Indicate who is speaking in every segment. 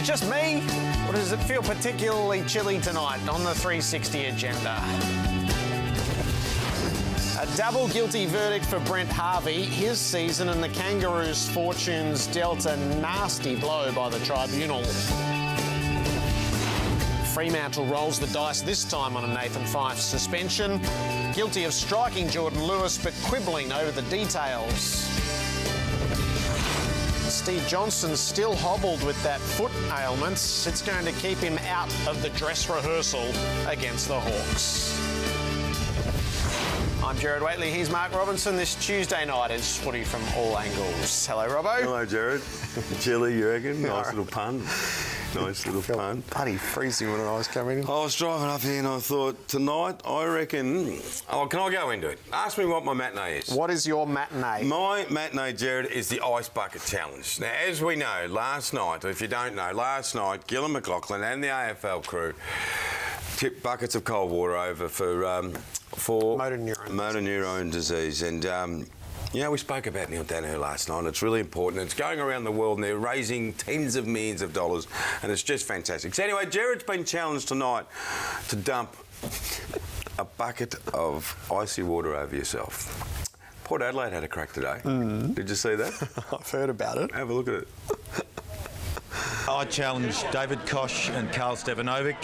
Speaker 1: just me, or does it feel particularly chilly tonight on the 360 agenda? A double guilty verdict for Brent Harvey. His season and the Kangaroos' fortunes dealt a nasty blow by the Tribunal. Fremantle rolls the dice this time on a Nathan Fyfe suspension. Guilty of striking Jordan Lewis, but quibbling over the details. Steve Johnson's still hobbled with that foot ailment. It's going to keep him out of the dress rehearsal against the Hawks. I'm Gerard Whateley, here's Mark Robinson. This Tuesday night is footy from all angles. Hello, Robbo.
Speaker 2: Hello, Gerard. Chilly, you reckon? Nice little pun. Nice little pun.
Speaker 1: Bloody freezing when I was coming in.
Speaker 2: I was driving up here and I thought, tonight, I reckon... Oh, can I go into it? Ask me what my matinee is.
Speaker 1: What is your matinee?
Speaker 2: My matinee, Gerard, is the Ice Bucket Challenge. Now, as we know, last night, or if you don't know, last night, Gillon McLachlan and the AFL crew tipped buckets of cold water over for
Speaker 1: motor
Speaker 2: neurone disease. And, we spoke about Neil Danaher last night. It's really important. It's going around the world and they're raising tens of millions of dollars and it's just fantastic. So anyway, Gerard's been challenged tonight to dump a bucket of icy water over yourself. Port Adelaide had a crack today. Did you see that?
Speaker 1: I've heard about it.
Speaker 2: Have a look at it.
Speaker 3: I challenge David Koch and Carl Stevanovic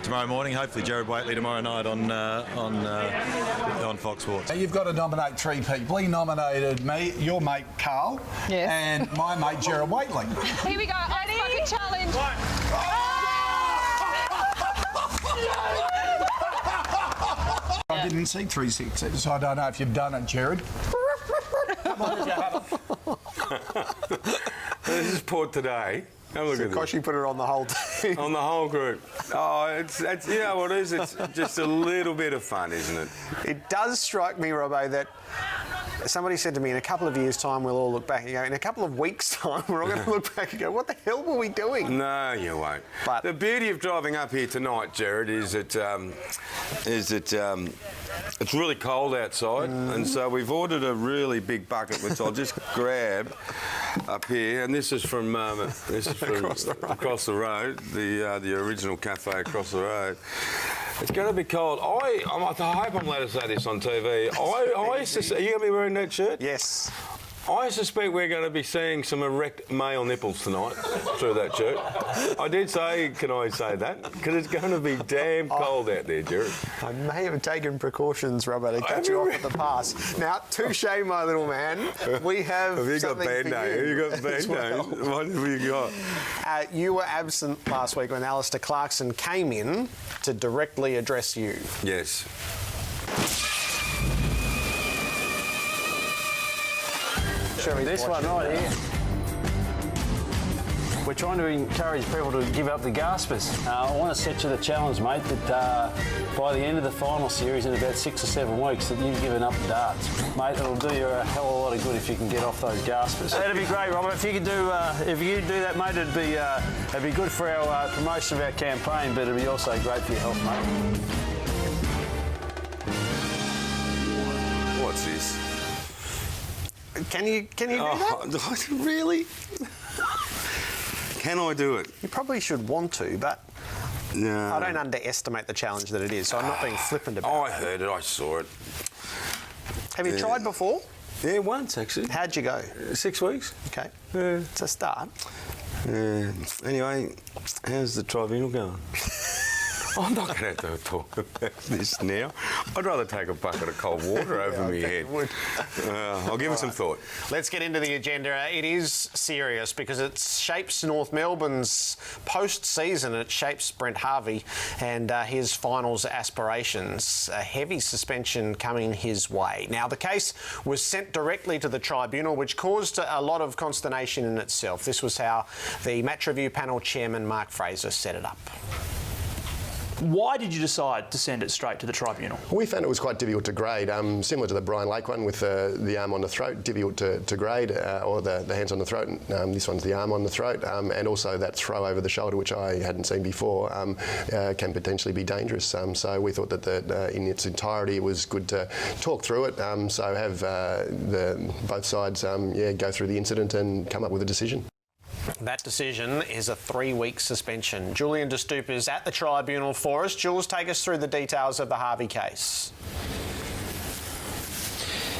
Speaker 3: tomorrow morning. Hopefully, Gerard Whateley tomorrow night on Fox Sports.
Speaker 4: You've got to nominate three people. He nominated me, your mate Carl, and my mate Gerard Whateley.
Speaker 5: Here we go. Ice Bucket Challenge.
Speaker 4: I didn't see 360, so I don't know if you've done it, Gerard. Come on, did you have it?
Speaker 2: This is Port today. Have a look at this.
Speaker 1: Koshy put it on the whole team.
Speaker 2: On the whole group. Oh, it's you know what it is? It's just a little bit of fun, isn't it?
Speaker 1: It does strike me, Robbo, that somebody said to me, in a couple of years' time, we'll all look back and go, in a couple of weeks' time, we're all going to look back and go, what the hell were we doing?
Speaker 2: No, you won't. But the beauty of driving up here tonight, Gerard, is that it's really cold outside, and so we've ordered a really big bucket, which I'll just grab up here. And this is from across the road, the original cafe across the road. It's going to be cold. I hope I'm allowed to say this on TV. Are you going to be wearing that shirt?
Speaker 1: Yes.
Speaker 2: I suspect we're going to be seeing some erect male nipples tonight through that shirt. I did say, can I say that? Because it's going to be damn cold out there, Gerard.
Speaker 1: I may have taken precautions, Robert, to cut you off at the pass. Now, touche, my little man. We have
Speaker 2: you got
Speaker 1: something
Speaker 2: band
Speaker 1: for
Speaker 2: name?
Speaker 1: you.
Speaker 2: You got band
Speaker 1: well.
Speaker 2: name? What have you got?
Speaker 1: You were absent last week when Alistair Clarkson came in to directly address you.
Speaker 2: Yes.
Speaker 6: This one right here. We're trying to encourage people to give up the gaspers. I want to set you the challenge, mate, that by the end of the final series in about 6 or 7 weeks that you've given up the darts. Mate, it'll do you a hell of a lot of good if you can get off those gaspers. That'd be great, Robert. If you could do that, mate, it'd be good for our promotion of our campaign, but it'd be also great for your health, mate.
Speaker 2: What's this?
Speaker 1: Can you do that?
Speaker 2: Really? Can I do it?
Speaker 1: You probably should want to, but
Speaker 2: no.
Speaker 1: I don't underestimate the challenge that it is, so I'm not being flippant about it.
Speaker 2: I heard it, I saw it.
Speaker 1: Have you tried before?
Speaker 2: Yeah, once actually.
Speaker 1: How'd you go?
Speaker 2: 6 weeks.
Speaker 1: Okay.
Speaker 2: Yeah.
Speaker 1: It's a start.
Speaker 2: Anyway, how's the tribunal going? I'm not going to talk about this now. I'd rather take a bucket of cold water over my head. I'll give it some thought.
Speaker 1: Let's get into the agenda. It is serious because it shapes North Melbourne's post-season. It shapes Brent Harvey and his finals aspirations. A heavy suspension coming his way. Now, the case was sent directly to the Tribunal, which caused a lot of consternation in itself. This was how the Match Review panel chairman, Mark Fraser, set it up.
Speaker 7: Why did you decide to send it straight to the Tribunal?
Speaker 8: We found it was quite difficult to grade, similar to the Brian Lake one with the arm on the throat, difficult to grade, or the hands on the throat. This one's the arm on the throat, and also that throw over the shoulder, which I hadn't seen before, can potentially be dangerous. So we thought that in its entirety it was good to talk through it, so have both sides go through the incident and come up with a decision.
Speaker 1: That decision is a 3-week suspension. Julian De Stoop is at the tribunal for us. Jules, take us through the details of the Harvey case.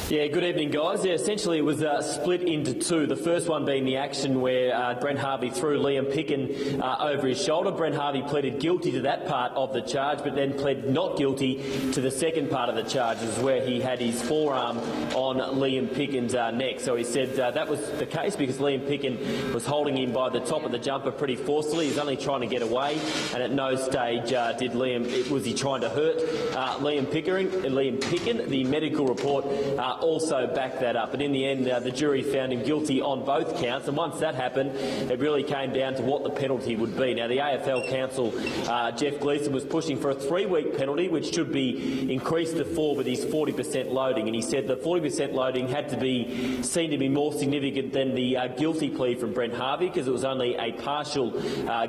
Speaker 9: Yeah, good evening, guys. Yeah, essentially it was split into two. The first one being the action where Brent Harvey threw Liam Picken over his shoulder. Brent Harvey pleaded guilty to that part of the charge, but then pled not guilty to the second part of the charges, where he had his forearm on Liam Picken's neck. So he said that was the case because Liam Picken was holding him by the top of the jumper pretty forcefully. He was only trying to get away, and at no stage was he trying to hurt Liam Picken. The medical report also backed that up, and in the end the jury found him guilty on both counts, and once that happened it really came down to what the penalty would be. Now the AFL counsel Jeff Gleeson was pushing for a 3-week penalty, which should be increased to 4 with his 40% loading, and he said the 40% loading had to be seen to be more significant than the guilty plea from Brent Harvey, because it was only a partial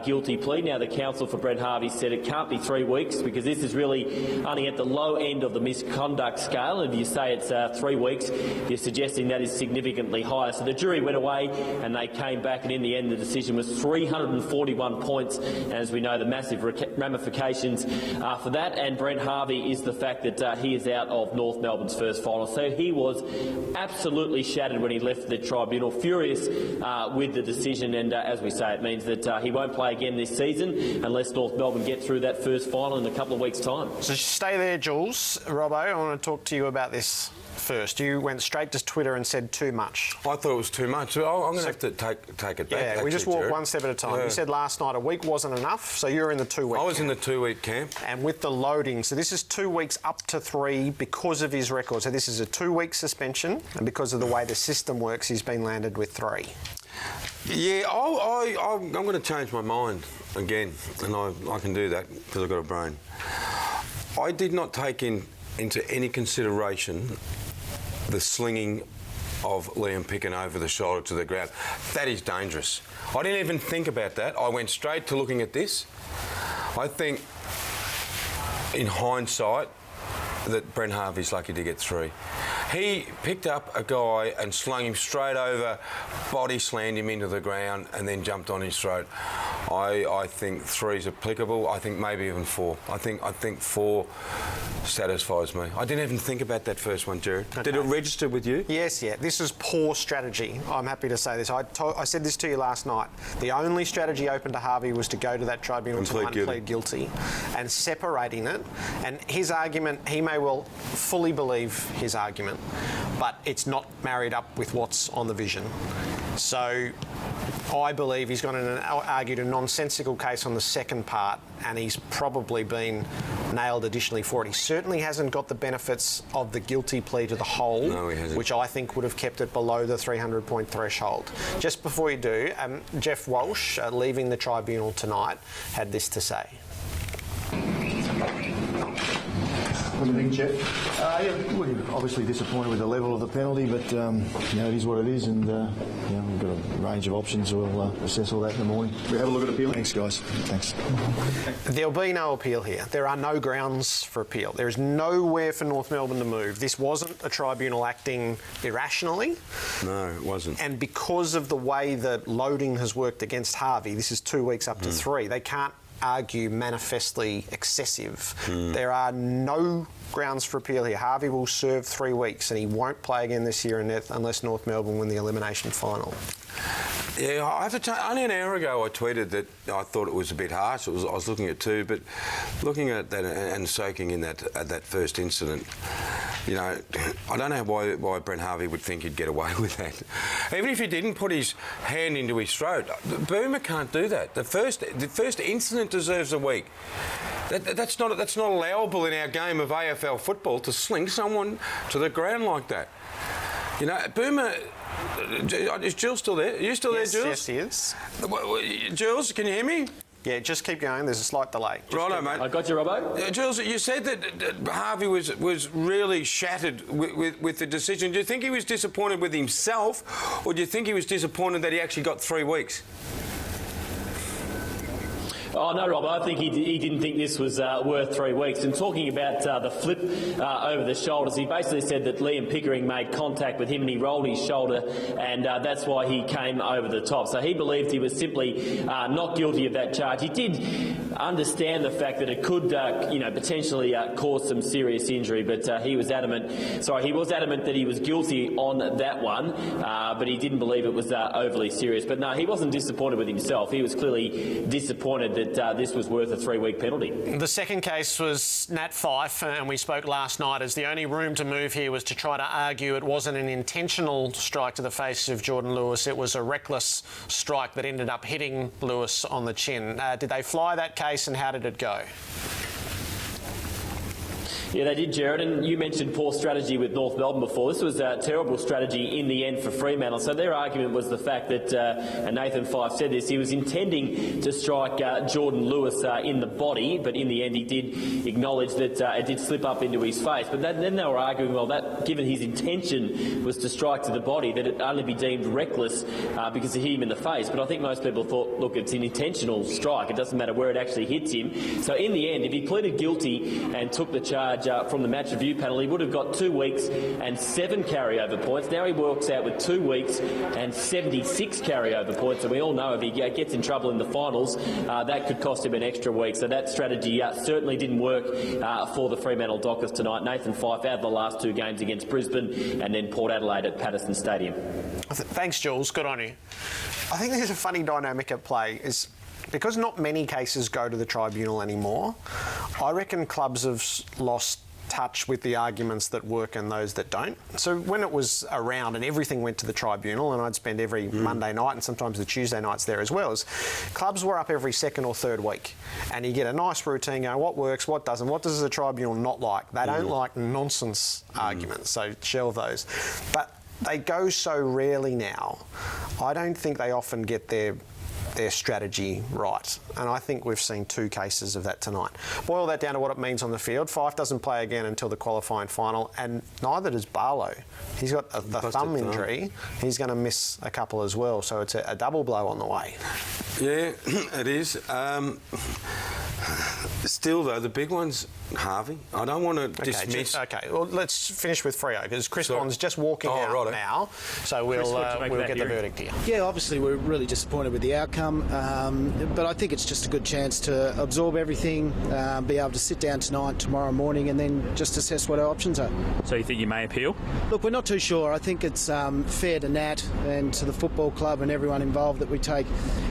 Speaker 9: guilty plea. Now the counsel for Brent Harvey said it can't be 3 weeks because this is really only at the low end of the misconduct scale, and if you say it's 3 weeks, you're suggesting that is significantly higher. So the jury went away and they came back, and in the end the decision was 341 points. And as we know, the massive ramifications for that and Brent Harvey is the fact that he is out of North Melbourne's first final. So he was absolutely shattered when he left the tribunal, furious with the decision, and as we say, it means that he won't play again this season unless North Melbourne get through that first final in a couple of weeks' time.
Speaker 1: So stay there, Jules. Robbo, I want to talk to you about this first. You went straight to Twitter and said too much.
Speaker 2: I thought it was too much. I'm going to have to take it back.
Speaker 1: Yeah, we just walk one step at a time. You said last night a week wasn't enough, so you're in the 2-week
Speaker 2: I was
Speaker 1: camp.
Speaker 2: in the 2-week camp.
Speaker 1: And with the loading, so this is 2 weeks up to 3 because of his record. So this is a 2-week suspension, and because of the way the system works, he's been landed with 3.
Speaker 2: Yeah, I'm going to change my mind again, and I can do that because I've got a brain. I did not take into any consideration the slinging of Liam Picken over the shoulder to the ground. That is dangerous. I didn't even think about that. I went straight to looking at this. I think, in hindsight, that Brent Harvey's lucky to get 3. He picked up a guy and slung him straight over, body slammed him into the ground, and then jumped on his throat. I think 3 is applicable. I think maybe even 4. I think 4 satisfies me. I didn't even think about that first one, Jared. Okay. Did it register with you?
Speaker 1: Yes, yeah. This is poor strategy. I'm happy to say this. I said this to you last night. The only strategy open to Harvey was to go to that tribunal tonight and plead guilty, and separating it. And his argument, he may well fully believe his argument, but it's not married up with what's on the vision. So I believe he's gone in and argued a nonsensical case on the second part, and he's probably been nailed additionally for it. He certainly hasn't got the benefits of the guilty plea to the whole,
Speaker 2: no, he hasn't,
Speaker 1: which I think would have kept it below the 300-point threshold. Just before you do, Jeff Walsh, leaving the tribunal tonight, had this to say.
Speaker 10: What do you think, Jeff? We're obviously disappointed with the level of the penalty, but it is what it is, and we've got a range of options. We'll assess all that in the morning. We have a look at appeal. Thanks, guys. Thanks.
Speaker 1: There'll be no appeal here. There are no grounds for appeal. There is nowhere for North Melbourne to move. This wasn't a tribunal acting irrationally.
Speaker 2: No, it wasn't.
Speaker 1: And because of the way the loading has worked against Harvey, this is 2 weeks up to 3. They can't argue manifestly excessive. There are no grounds for appeal here. Harvey will serve 3 weeks and he won't play again this year unless North Melbourne win the elimination final.
Speaker 2: Yeah, I have to tell you, only an hour ago I tweeted that I thought it was a bit harsh. I was looking at 2, but looking at that and soaking in that first incident, I don't know why Brent Harvey would think he'd get away with that. Even if he didn't put his hand into his throat, Boomer can't do that. The first incident deserves a week. That's not allowable in our game of AFL football, to sling someone to the ground like that. Boomer. Is Jules still there? Are you still there, Jules?
Speaker 1: Yes, he is.
Speaker 2: Jules, can you hear me?
Speaker 1: Yeah, just keep going. There's a slight delay.
Speaker 2: Righto, mate.
Speaker 9: I got you, Robbo.
Speaker 2: Jules, you said that Harvey was really shattered with the decision. Do you think he was disappointed with himself, or do you think he was disappointed that he actually got 3 weeks?
Speaker 9: Oh, no, Rob, I think he didn't think this was worth 3 weeks. And talking about the flip over the shoulders, he basically said that Liam Pickering made contact with him and he rolled his shoulder, and that's why he came over the top. So he believed he was simply not guilty of that charge. He did understand the fact that it could, potentially cause some serious injury, but he was adamant that he was guilty on that one, but he didn't believe it was overly serious. But no, he wasn't disappointed with himself. He was clearly disappointed that this was worth a 3-week penalty.
Speaker 1: The second case was Nat Fyfe, and we spoke last night as the only room to move here was to try to argue it wasn't an intentional strike to the face of Jordan Lewis. It was a reckless strike that ended up hitting Lewis on the chin. Did they fly that case, and how did it go?
Speaker 9: Yeah, they did, Jared, and you mentioned poor strategy with North Melbourne before. This was a terrible strategy in the end for Fremantle. So their argument was the fact that, and Nathan Fyfe said this, he was intending to strike Jordan Lewis in the body, but in the end he did acknowledge that it did slip up into his face. But then they were arguing, well, that given his intention was to strike to the body, that it only be deemed reckless because it hit him in the face. But I think most people thought, look, it's an intentional strike. It doesn't matter where it actually hits him. So in the end, if he pleaded guilty and took the charge from the match review panel, he would have got 2 weeks and 7 carryover points. Now he works out with 2 weeks and 76 carryover points, and we all know if he gets in trouble in the finals, that could cost him an extra week. So that strategy certainly didn't work for the Fremantle Dockers tonight. Nathan Fyfe out of the last 2 games against Brisbane and then Port Adelaide at Patton Stadium.
Speaker 1: Thanks, Jules. Good on you. I think there's a funny dynamic at play is because not many cases go to the tribunal anymore. I reckon clubs have lost touch with the arguments that work and those that don't. So when it was around and everything went to the tribunal, and I'd spend every Monday night and sometimes the Tuesday nights there as well, as clubs were up every second or third week, and you get a nice routine going, what works, what doesn't, what does the tribunal not like? They don't like nonsense arguments, so shelve those. But they go so rarely now, I don't think they often get their strategy right, and I think we've seen 2 cases of that tonight. Boil that down to what it means on the field. Fyfe doesn't play again until the qualifying final, and neither does Barlow. He's got the thumb injury. He's going to miss a couple as well, so it's a double blow on the way.
Speaker 2: Yeah, it is. Still, though, the big one's Harvey. I don't want to dismiss...
Speaker 1: Okay, well, let's finish with Freo, because Chris Bond's just walking out now, so we'll get the verdict here.
Speaker 11: Yeah, obviously we're really disappointed with the outcome, but I think it's just a good chance to absorb everything, be able to sit down tonight, tomorrow morning, and then just assess what our options are.
Speaker 7: So you think you may appeal?
Speaker 11: Look, we're not too sure. I think it's fair to Nat and to the football club and everyone involved that we take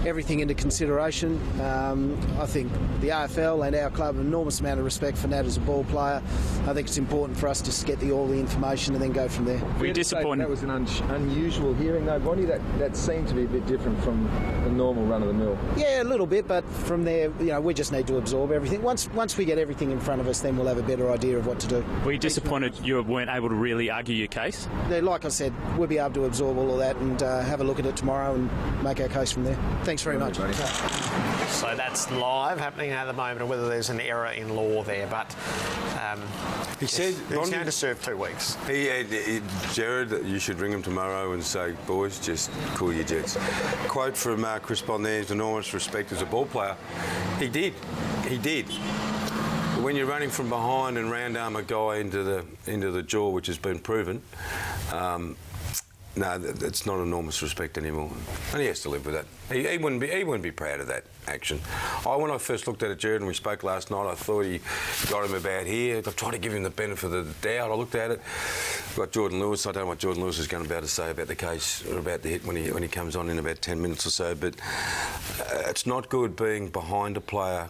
Speaker 11: everything into consideration. I think the AFL and our club have an enormous amount of respect for Nat as a ball player. I think it's important for us to get all the information and then go from there.
Speaker 7: We're disappointed.
Speaker 12: That was an unusual hearing, though, Bonnie. That seemed to be a bit different from the normal run-of-the-mill.
Speaker 11: Yeah, a little bit, but from there, we just need to absorb everything. Once we get everything in front of us, then we'll have a better idea of what to do.
Speaker 7: Were you disappointed you weren't able to really argue your case?
Speaker 11: Like I said, we'll be able to absorb all of that and have a look at it tomorrow and make our case from there. Thanks very much.
Speaker 1: So that's live happening at the moment, whether there's an error in law there, but
Speaker 2: he said
Speaker 1: he's going to serve 2 weeks.
Speaker 2: Jared, you should ring him tomorrow and say, boys, just cool your jets. Quote from Chris Bond there, enormous respect as a ball player. He did. When you're running from behind and round arm a guy into the jaw, which has been proven, no, it's not enormous respect anymore, and he has to live with that. He wouldn't be proud of that action. When I first looked at it, Jared, and we spoke last night, I thought he got him about here. I've tried to give him the benefit of the doubt. I looked at it, got Jordan Lewis. I don't know what Jordan Lewis is going to be able to say about the case or about the hit when he comes on in about 10 minutes or so. But it's not good being behind a player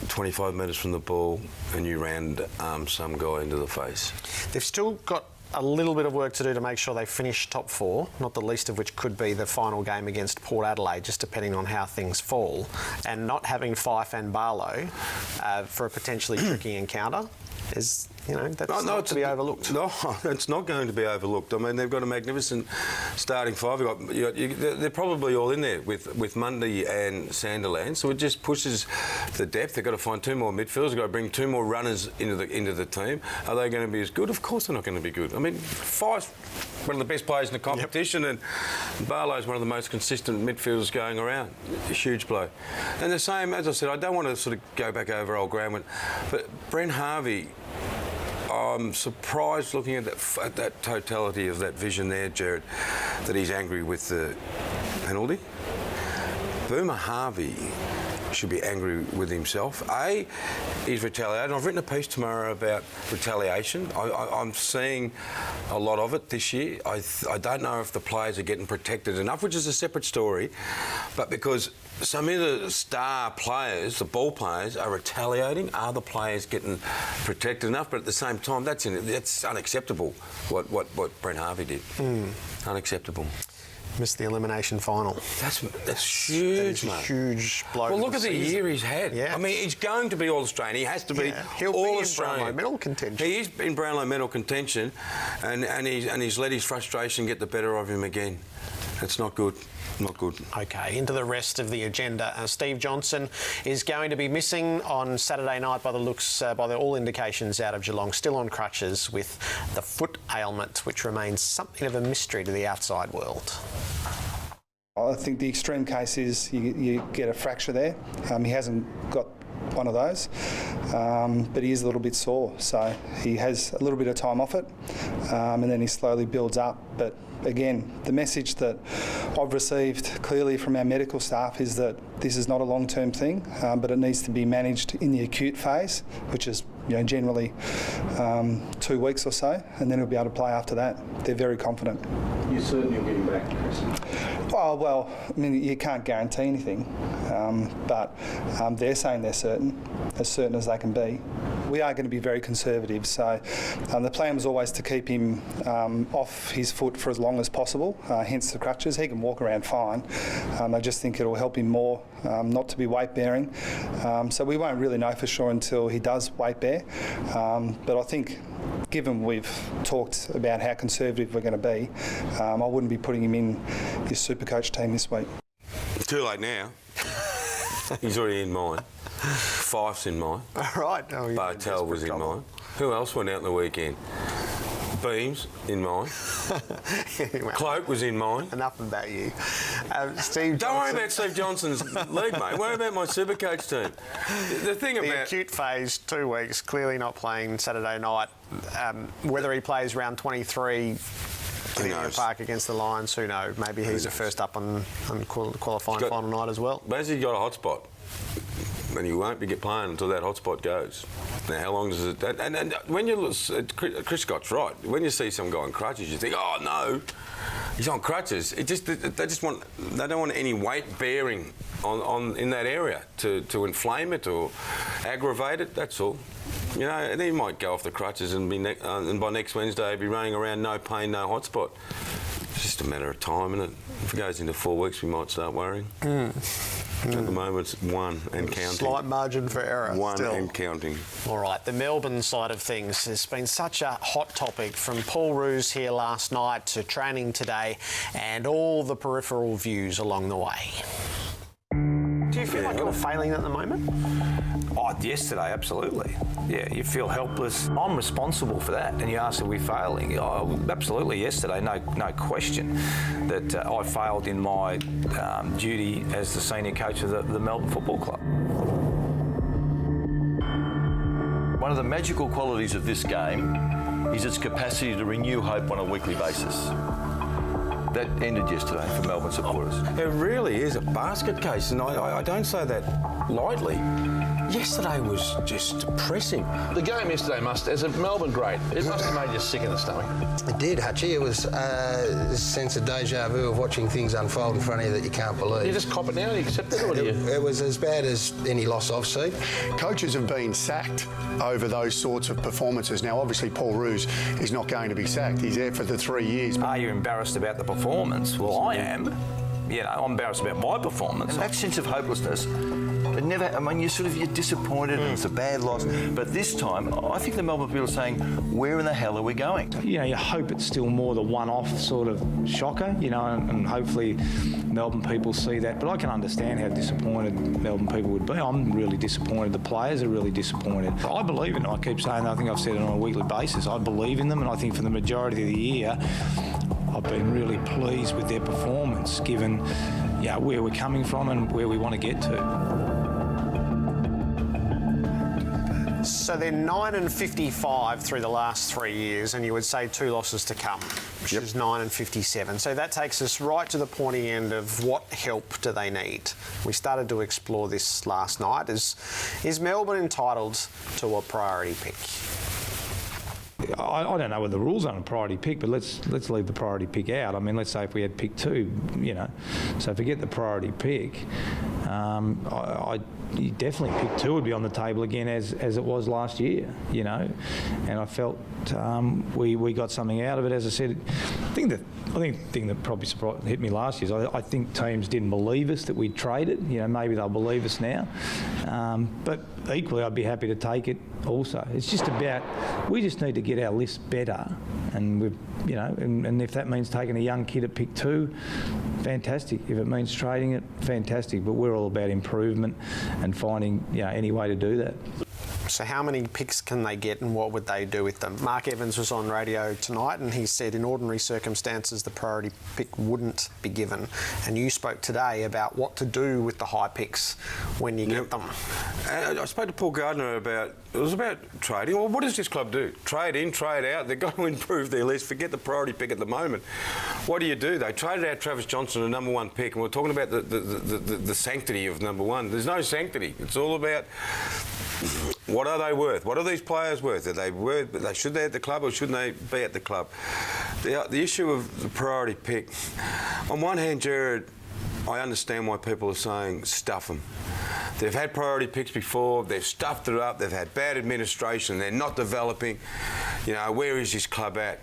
Speaker 2: 25 metres from the ball and you round some guy into the face.
Speaker 1: They've still got a little bit of work to do to make sure they finish top 4, not the least of which could be the final game against Port Adelaide, just depending on how things fall, and not having Fyfe and Barlow for a potentially tricky encounter is You know, that's not to be overlooked.
Speaker 2: No, it's not going to be overlooked. I mean, they've got a magnificent starting five. They're probably all in there with Mundy and Sanderland, so it just pushes the depth. They've got to find 2 more midfielders. They've got to bring 2 more runners into the team. Are they going to be as good? Of course they're not going to be good. I mean, Fyfe, one of the best players in the competition, and Barlow's one of the most consistent midfielders going around. A huge blow. And the same, as I said, I don't want to sort of go back over old ground, but Brent Harvey, I'm surprised looking at that totality of that vision there, Jared, that he's angry with the penalty. Boomer Harvey should be angry with himself. He's retaliating. I've written a piece tomorrow about retaliation. I'm seeing a lot of it this year. I don't know if the players are getting protected enough, which is a separate story, but because some of the star players, the ball players, are retaliating, are the players getting protected enough? But at the same time, that's unacceptable, what Brent Harvey did. Unacceptable.
Speaker 1: Missed the elimination final.
Speaker 2: That's huge,
Speaker 1: that is a huge blow.
Speaker 2: Well, look at the year he's had.
Speaker 1: Yeah.
Speaker 2: I mean, he's going to be All-Australian. He has to be All-Australian.
Speaker 1: Brownlow medal contention.
Speaker 2: He is in Brownlow medal contention, and he's let his frustration get the better of him again. That's not good. Not good.
Speaker 1: OK, into the rest of the agenda. Steve Johnson is going to be missing on Saturday night by the looks, by all indications out of Geelong, still on crutches with the foot ailment, which remains something of a mystery to the outside world.
Speaker 13: I think the extreme case is you get a fracture there. He hasn't got one of those, but he is a little bit sore, so he has a little bit of time off it, and then he slowly builds up. But again, the message that I've received clearly from our medical staff is that this is not a long-term thing, but it needs to be managed in the acute phase, which is generally 2 weeks or so, and then he'll be able to play after that. They're very confident.
Speaker 10: You're certain you'll get him back, Chris?
Speaker 13: Oh, well, I mean, you can't guarantee anything, but they're saying they're certain as they can be. We are going to be very conservative, so the plan was always to keep him off his foot for as long as possible, hence the crutches. He can walk around fine. I just think it'll help him more not to be weight-bearing. So we won't really know for sure until he does weight-bear. But I think, given we've talked about how conservative we're going to be, I wouldn't be putting him in his Supercoach team this week.
Speaker 2: Too late now. He's already in mine. Fyfe's in mine.
Speaker 1: Right.
Speaker 2: Bartel was in mine. Who else went out in the weekend? Beams in mine.
Speaker 1: Anyway,
Speaker 2: Cloak was in mine.
Speaker 1: Enough about you. Steve Johnson.
Speaker 2: Don't worry about Steve Johnson's league, mate. Worry about my Supercoach team. The thing about...
Speaker 1: The acute phase, 2 weeks, clearly not playing Saturday night. Whether he plays round 23 in Park against the Lions, who knows? Maybe he's the first up on qualifying final night as well.
Speaker 2: Basically, got a hot spot. And you won't be playing until that hotspot goes. Now, how long does it... And when you look... Chris Scott's right. When you see some guy on crutches, you think, oh, no, he's on crutches. They don't want any weight bearing in that area to inflame it or aggravate it, that's all. You know, and he might go off the crutches and by next Wednesday he'll be running around, no pain, no hotspot. It's just a matter of time, isn't it? If it goes into 4 weeks, we might start worrying. At the moment, it's 1 and counting.
Speaker 1: Slight margin for error.
Speaker 2: 1
Speaker 1: still.
Speaker 2: and counting.
Speaker 1: All right, the Melbourne side of things has been such a hot topic, from Paul Roos here last night to training today and all the peripheral views along the way. Do you feel like you're failing at the moment?
Speaker 14: Oh, yesterday, absolutely. Yeah, you feel helpless. I'm responsible for that. And you ask, are we failing? Oh, absolutely, yesterday, no question that I failed in my duty as the senior coach of the Melbourne Football Club.
Speaker 15: One of the magical qualities of this game is its capacity to renew hope on a weekly basis. That ended yesterday for Melbourne supporters.
Speaker 2: It really is a basket case, and I don't say that lightly. Yesterday was just depressing.
Speaker 16: The game yesterday as a Melbourne great, it must have made you sick in the stomach.
Speaker 17: It did, Hutchie. It was a sense of deja vu of watching things unfold in front of you that you can't believe.
Speaker 16: You just cop it now and you accept it, or do you?
Speaker 17: It was as bad as any loss I've seen.
Speaker 4: Coaches have been sacked over those sorts of performances. Now, obviously, Paul Roos is not going to be sacked. He's there for the 3 years.
Speaker 14: Are you embarrassed about the performance? Well, I am. You know, I'm embarrassed about my performance.
Speaker 15: And that sense of hopelessness It never. I mean, you're disappointed and it's a bad loss. But this time, I think the Melbourne people are saying, where in the hell are we going?
Speaker 18: You know, you hope it's still more the one-off sort of shocker, you know, and hopefully Melbourne people see that. But I can understand how disappointed Melbourne people would be. I'm really disappointed. The players are really disappointed. I believe in them. I keep saying, I think I've said it on a weekly basis. I believe in them, and I think for the majority of the year, I've been really pleased with their performance, given where we're coming from and where we want to get to.
Speaker 1: So they're 9-55 through the last 3 years, and you would say 2 losses to come, which is 9-57. So that takes us right to the pointy end of what help do they need. We started to explore this last night. Is Melbourne entitled to a priority pick?
Speaker 18: I don't know what the rules are on a priority pick, but let's leave the priority pick out. I mean, let's say if we had pick 2, you know, so forget the priority pick. You definitely pick 2 would be on the table again as it was last year, you know, and I felt we got something out of it. As I said, I think the thing that probably hit me last year is I think teams didn't believe us that we'd traded. You know, maybe they'll believe us now, but equally I'd be happy to take it also. It's just about, we just need to get our list better, and we've, you know, and if that means taking a young kid at pick 2, fantastic. If it means trading it, fantastic. But we're all about improvement and finding, you know, any way to do that.
Speaker 1: So how many picks can they get, and what would they do with them? Mark Evans was on radio tonight, and he said in ordinary circumstances the priority pick wouldn't be given. And you spoke today about what to do with the high picks when you get them.
Speaker 2: I spoke to Paul Gardner about trading. Well, what does this club do? Trade in, trade out. They've got to improve their list. Forget the priority pick at the moment. What do? They traded out Travis Johnson, a number 1 pick, and we're talking about the sanctity of number 1. There's no sanctity. It's all about what are they worth? What are these players worth? Are they worth? Should they at the club or shouldn't they be at the club? The issue of the priority pick. On one hand, Jared, I understand why people are saying stuff them. They've had priority picks before, they've stuffed it up, they've had bad administration, they're not developing. You know, where is this club at?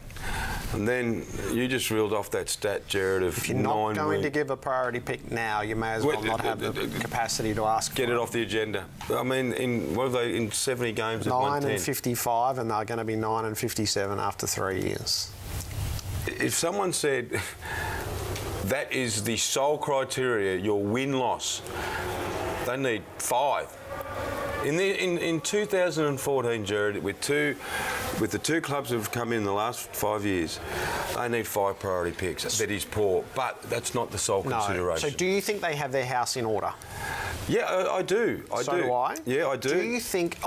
Speaker 2: And then you just reeled off that stat, Jared, of 9
Speaker 1: If you're not going to give a priority pick now, you may as well not have the capacity to ask
Speaker 2: Get it off the agenda. I mean, in 70 games,
Speaker 1: 9-55, and they're going to be 9-57 after 3 years.
Speaker 2: If someone said that is the sole criteria, your win-loss, they need 5. In 2014, Jared, with the 2 clubs that have come in the last 5 years, they need 5 priority picks. That is poor, but that's not the sole consideration.
Speaker 1: So do you think they have their house in order?
Speaker 2: Yeah, I do.
Speaker 1: So do I.
Speaker 2: Yeah, I do.
Speaker 1: Do you think,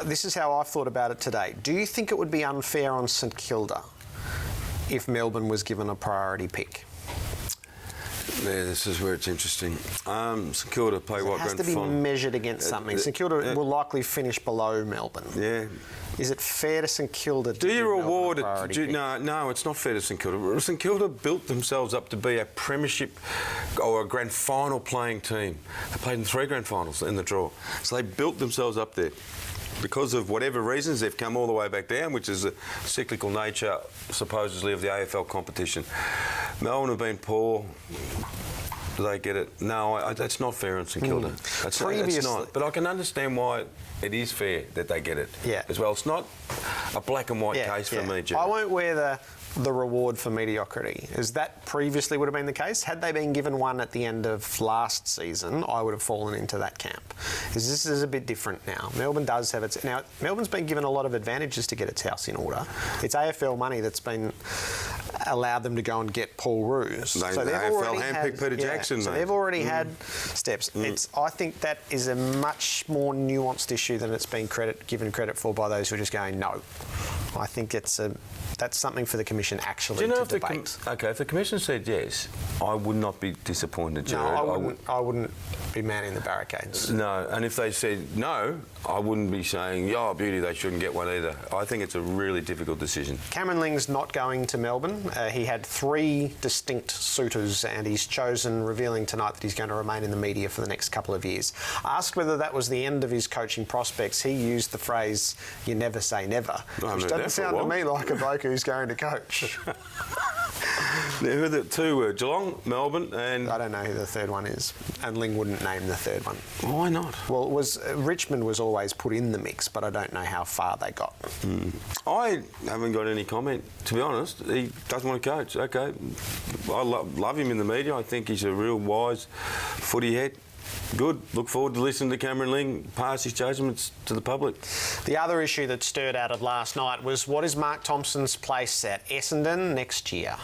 Speaker 1: this is how I've thought about it today, do you think it would be unfair on St Kilda if Melbourne was given a priority pick?
Speaker 2: Yeah, this is where it's interesting. St Kilda play what?
Speaker 1: It has to be measured against something. St Kilda will likely finish below Melbourne.
Speaker 2: Yeah.
Speaker 1: Is it fair to St Kilda to
Speaker 2: do you reward
Speaker 1: it?
Speaker 2: No, it's not fair to St Kilda. St Kilda built themselves up to be a premiership or a grand final playing team. They played in 3 grand finals in the draw. So they built themselves up there. Because of whatever reasons, they've come all the way back down, which is the cyclical nature, supposedly, of the AFL competition. Melbourne have been poor. Do they get it? No, that's not fair on St Kilda. That's not. But I can understand why it is fair that they get it as well. It's not a black and white case for me, Jeff.
Speaker 1: I won't wear the reward for mediocrity. As that previously would have been the case. Had they been given one at the end of last season, I would have fallen into that camp. Because this is a bit different now. Melbourne does have its... Now, Melbourne's been given a lot of advantages to get its house in order. It's AFL money that's been allowed them to go and get Paul Roos.
Speaker 2: So they've already handpicked Peter Jackson.
Speaker 1: So they've already had steps. I think that is a much more nuanced issue than it's been given credit for by those who are just going, no. I think that's something for the Commission actually to debate.
Speaker 2: If the Commission said yes, I would not be disappointed, Jared.
Speaker 1: No, I wouldn't be manning the barricades.
Speaker 2: No, and if they said no, I wouldn't be saying, oh, beauty, they shouldn't get one either. I think it's a really difficult decision.
Speaker 1: Cameron Ling's not going to Melbourne. He had 3 distinct suitors, and he's chosen, revealing tonight that he's going to remain in the media for the next couple of years. Asked whether that was the end of his coaching prospects, he used the phrase, you never say never, which doesn't sound to me like a bloke who's going to coach.
Speaker 2: Who the two were? Geelong, Melbourne, and...
Speaker 1: I don't know who the third one is, and Ling wouldn't name the third one.
Speaker 2: Why not?
Speaker 1: Well, it was Richmond was always put in the mix, but I don't know how far they got.
Speaker 2: I haven't got any comment, to be honest. He doesn't want to coach. OK. I love him in the media. I think he's a real wise footy head. Good. Look forward to listening to Cameron Ling pass his judgments to the public.
Speaker 1: The other issue that stirred out of last night was what is Mark Thompson's place at Essendon next year?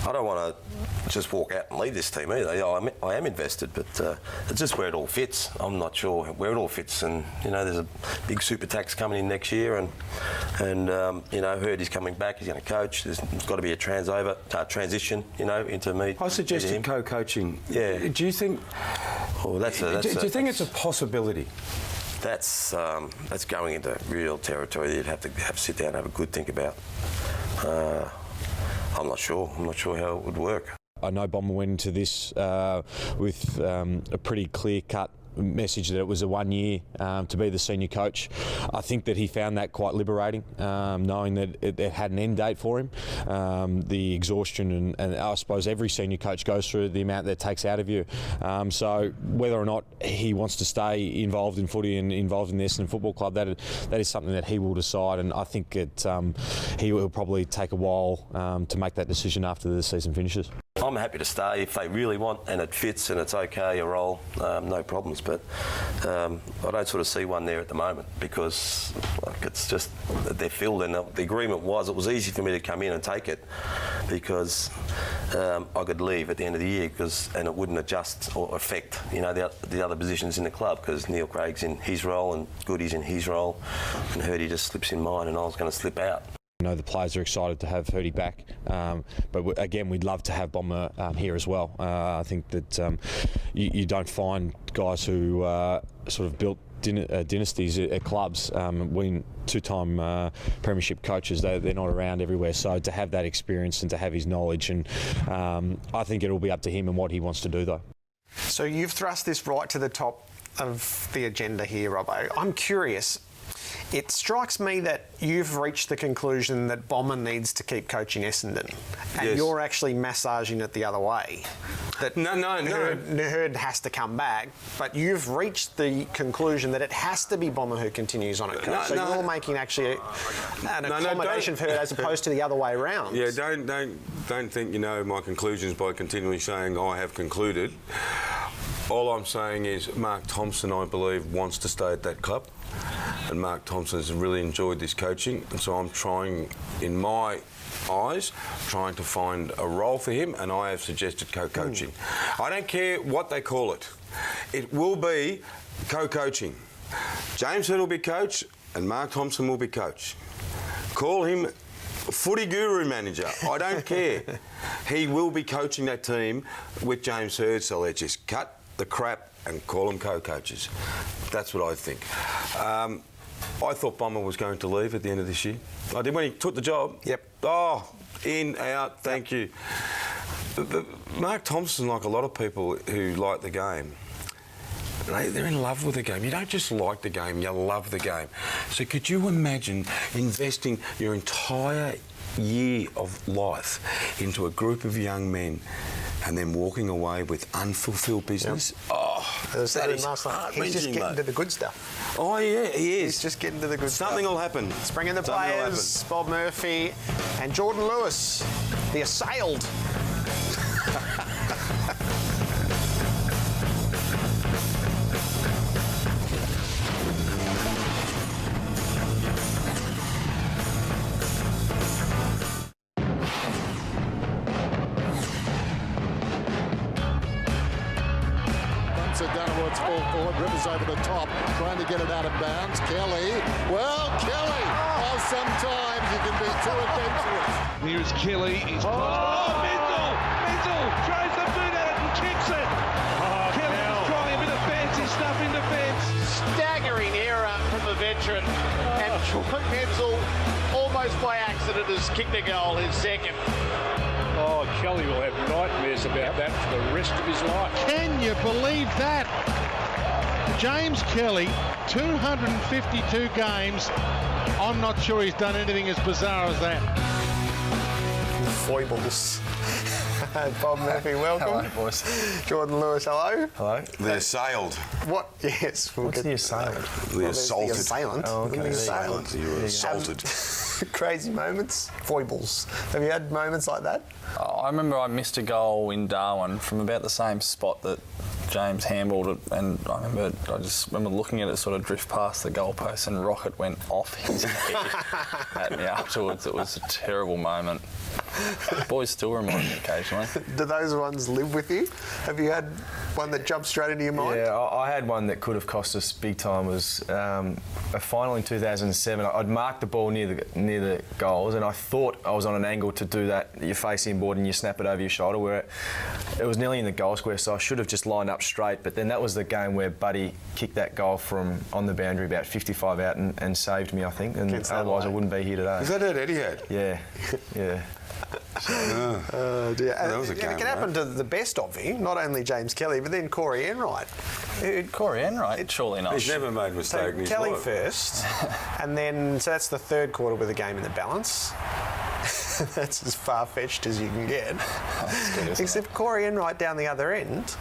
Speaker 19: I don't want to just walk out and leave this team either. I am invested, but it's just where it all fits. I'm not sure where it all fits, and there's a big super tax coming in next year, and heard he's coming back. He's going to coach. There's got to be a transition, into me.
Speaker 2: I suggested co-coaching.
Speaker 19: Yeah.
Speaker 2: Do you think?
Speaker 19: Oh, do
Speaker 2: you think it's a possibility?
Speaker 19: That's going into real territory that you'd have to sit down and have a good think about. I'm not sure. I'm not sure how it would work.
Speaker 20: I know Bomber went into this with a pretty clear-cut message that it was a 1 year to be the senior coach. I think that he found that quite liberating, knowing that it had an end date for him. The exhaustion and I suppose every senior coach goes through the amount that it takes out of you. So whether or not he wants to stay involved in footy and involved in the Essendon Football Club, that is something that he will decide, and I think he will probably take a while to make that decision after the season finishes.
Speaker 19: I'm happy to stay if they really want and it fits and it's okay, a role, no problems. But I don't sort of see one there at the moment because it's just they're filled, and the agreement was it was easy for me to come in and take it because I could leave at the end of the year and it wouldn't adjust or affect the other positions in the club because Neil Craig's in his role and Goody's in his role and Hurdy just slips in mine and I was going to slip out.
Speaker 20: I know the players are excited to have Hurdy back, but again, we'd love to have Bomber here as well. I think that you don't find guys who sort of built dynasties at clubs. When two-time premiership coaches, they're not around everywhere. So to have that experience and to have his knowledge, and I think it'll be up to him and what he wants to do, though.
Speaker 1: So you've thrust this right to the top of the agenda here, Robbo. I'm curious. It strikes me that you've reached the conclusion that Bomber needs to keep coaching Essendon, and you're actually massaging it the other way. That
Speaker 2: no.
Speaker 1: Hurd has to come back, but you've reached the conclusion that it has to be Bomber who continues on it. So you're making actually an accommodation for Hurd as opposed to the other way around.
Speaker 2: Yeah, don't think my conclusions by continually saying I have concluded. All I'm saying is Mark Thompson, I believe, wants to stay at that club. And Mark Thompson has really enjoyed this coaching. And so I'm trying, in my eyes, trying to find a role for him. And I have suggested co-coaching. I don't care what they call it. It will be co-coaching. James Hurd will be coach and Mark Thompson will be coach. Call him footy guru manager. I don't care. He will be coaching that team with James Hurd. So let's just cut the crap and call them co-coaches. That's what I think. I thought Bomber was going to leave at the end of this year. I did when he took the job.
Speaker 1: Yep.
Speaker 2: Oh, in, out, thank you. Mark Thompson, like a lot of people who like the game, they're in love with the game. You don't just like the game, you love the game. So could you imagine investing your entire year of life into a group of young men and then walking away with unfulfilled business? Yep. Oh,
Speaker 1: he's just getting to the good stuff.
Speaker 2: Oh, yeah, he is.
Speaker 1: He's just getting to the good stuff.
Speaker 2: Something will happen.
Speaker 1: Let's bring in the players, Bob Murphy and Jordan Lewis, the assailed.
Speaker 21: Dunwood's full forward, Rivers over the top, trying to get it out of bounds. Kelly, sometimes you can be too adventurous.
Speaker 22: Here's Kelly, he's Menzel tries the boot out and kicks it. Kelly's trying a bit of fancy stuff in defence.
Speaker 23: Staggering error from the veteran, and Menzel almost by accident has kicked a goal, his second.
Speaker 22: Oh, Kelly will have nightmares about that for the rest of his life.
Speaker 21: Can you believe that? James Kelly, 252 games. I'm not sure he's done anything as bizarre as that.
Speaker 1: foibles. Bob Murphy, welcome.
Speaker 3: Hello, boys.
Speaker 1: Jordan Lewis, hello.
Speaker 3: Hello.
Speaker 2: The assailed.
Speaker 1: What? Yes.
Speaker 3: What's the assailant?
Speaker 2: The assaulted.
Speaker 1: The assailant.
Speaker 3: Oh, okay.
Speaker 1: The assailant.
Speaker 2: You were assaulted.
Speaker 1: Crazy moments. Foibles. Have you had moments like that?
Speaker 3: I remember I missed a goal in Darwin from about the same spot that James handballed it, and I just remember looking at it sort of drift past the goalpost, and Rocket went off his head at me afterwards. It was a terrible moment. The boys still remind me occasionally.
Speaker 1: Do those ones live with you? Have you had one that jumped straight into your mind?
Speaker 3: Yeah, I had one that could have cost us big time. It was a final in 2007. I'd marked the ball near the goals, and I thought I was on an angle to do that. You face inboard and you snap it over your shoulder, where it was nearly in the goal square, so I should have just lined up straight. But then that was the game where Buddy kicked that goal from on the boundary about 55 out and saved me, I think. And otherwise I wouldn't be here today.
Speaker 2: Is that it Eddie had?
Speaker 3: Yeah, yeah.
Speaker 1: Dear.
Speaker 2: That was a game,
Speaker 1: it can happen to the best of you, not only James Kelly, but then Corey Enright.
Speaker 3: Corey Enright? Surely not.
Speaker 2: He's never made a mistake in his
Speaker 1: Kelly
Speaker 2: life.
Speaker 1: first, and then, so that's the third quarter with a game in the balance. That's as far-fetched as you can get.
Speaker 3: Good,
Speaker 1: except Corey Enright down the other end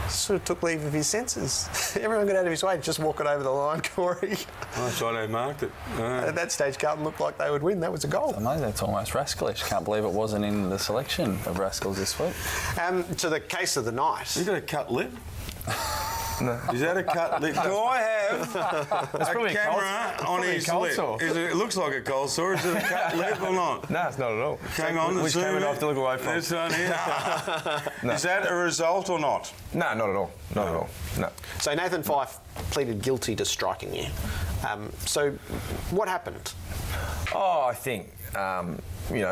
Speaker 1: sort of took leave of his senses. Everyone got out of his way to just walk it over the line, Corey.
Speaker 2: That's why they marked it.
Speaker 1: At that stage, Carlton looked like they would win. That was a goal.
Speaker 3: It's amazing. That's almost Rascalish. Can't believe it wasn't in the selection of Rascals this week.
Speaker 1: To the case of the night.
Speaker 2: You got a cut lip?
Speaker 3: No.
Speaker 2: Is that a cut lip? Do I have a camera on his lip? It looks like a cold sore. Is it a cut lip or not?
Speaker 3: No, it's not at all.
Speaker 2: Hang on.
Speaker 3: Which camera do I have to look away from?
Speaker 2: This one here.
Speaker 3: No.
Speaker 2: Is that a result or not?
Speaker 3: No, not at all. Not at all. No.
Speaker 1: So Nathan Fyfe pleaded guilty to striking you. So what happened?
Speaker 3: Oh, I think,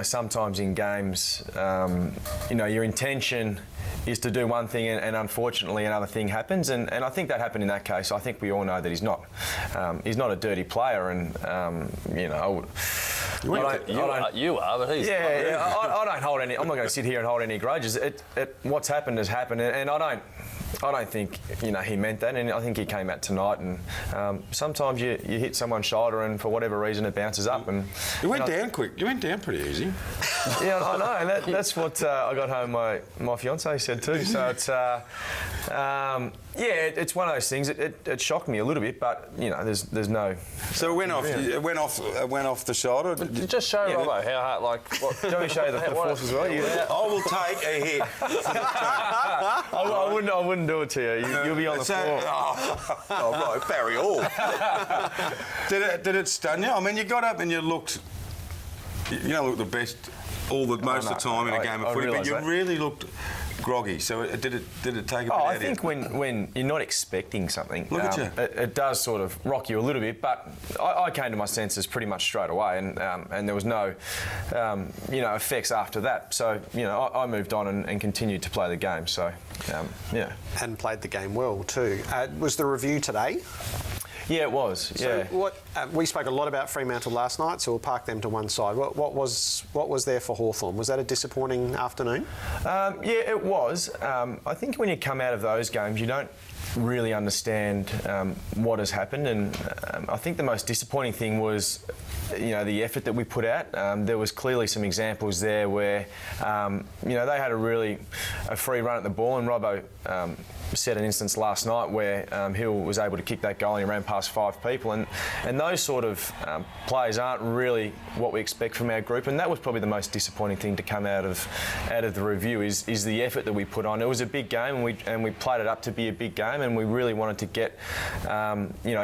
Speaker 3: sometimes in games, your intention is to do one thing and unfortunately another thing happens, and I think that happened in that case. I think we all know that he's not a dirty player, and You are, but he's. Yeah, I don't hold any. I'm not going to sit here and hold any grudges. What's happened has happened, and I don't think he meant that, and I think he came out tonight. And sometimes you hit someone's shoulder, and for whatever reason it bounces up. And
Speaker 2: you went down quick. You went down pretty easy.
Speaker 3: Yeah, I know. And that's what I got home. My fiancée said too. So it's it's one of those things. It shocked me a little bit, but there's no.
Speaker 2: So it went off. It went off the shoulder.
Speaker 3: Just show Robbo how hard. Like, what, do you want me to show you the force as well?
Speaker 2: I will take a hit.
Speaker 3: I wouldn't do it to you. You'll be on the floor.
Speaker 2: Oh, right, Barry Hall. Did it stun you? I mean, you got up and you looked. You don't look the best most of the time in a game of footy, but you really looked groggy. So did it take a bit out of you?
Speaker 3: I think when you're not expecting something,
Speaker 2: look at you.
Speaker 3: It does sort of rock you a little bit. But I came to my senses pretty much straight away, and there was no effects after that. So I moved on and continued to play the game. So
Speaker 1: and played the game well too. Was the review today?
Speaker 3: Yeah, it was. Yeah.
Speaker 1: So we spoke a lot about Fremantle last night, so we'll park them to one side. What was there for Hawthorn? Was that a disappointing afternoon?
Speaker 3: Yeah, it was. I think when you come out of those games, you don't really understand what has happened, and I think the most disappointing thing was the effort that we put out. There was clearly some examples there where they had a free run at the ball, and Robbo set an instance last night where Hill was able to kick that goal and he ran past 5 people, and those sort of plays aren't really what we expect from our group, and that was probably the most disappointing thing to come out of the review is the effort that we put on. It was a big game, and we played it up to be a big game, and we really wanted to get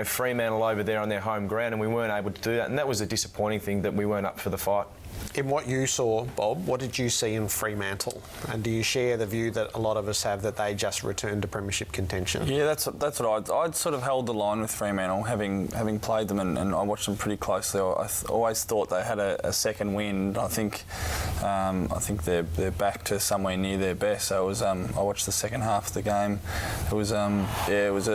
Speaker 3: Fremantle over there on their home ground, and we weren't able to do that, and that was a disappointing thing that we weren't up for the fight.
Speaker 1: In what you saw, Bob, what did you see in Fremantle? And do you share the view that a lot of us have that they just returned to premiership contention?
Speaker 3: Yeah, that's what I'd sort of held the line with Fremantle, having played them, and I watched them pretty closely. I always thought they had a second wind. I think they're back to somewhere near their best. So it was I watched the second half of the game. It was it was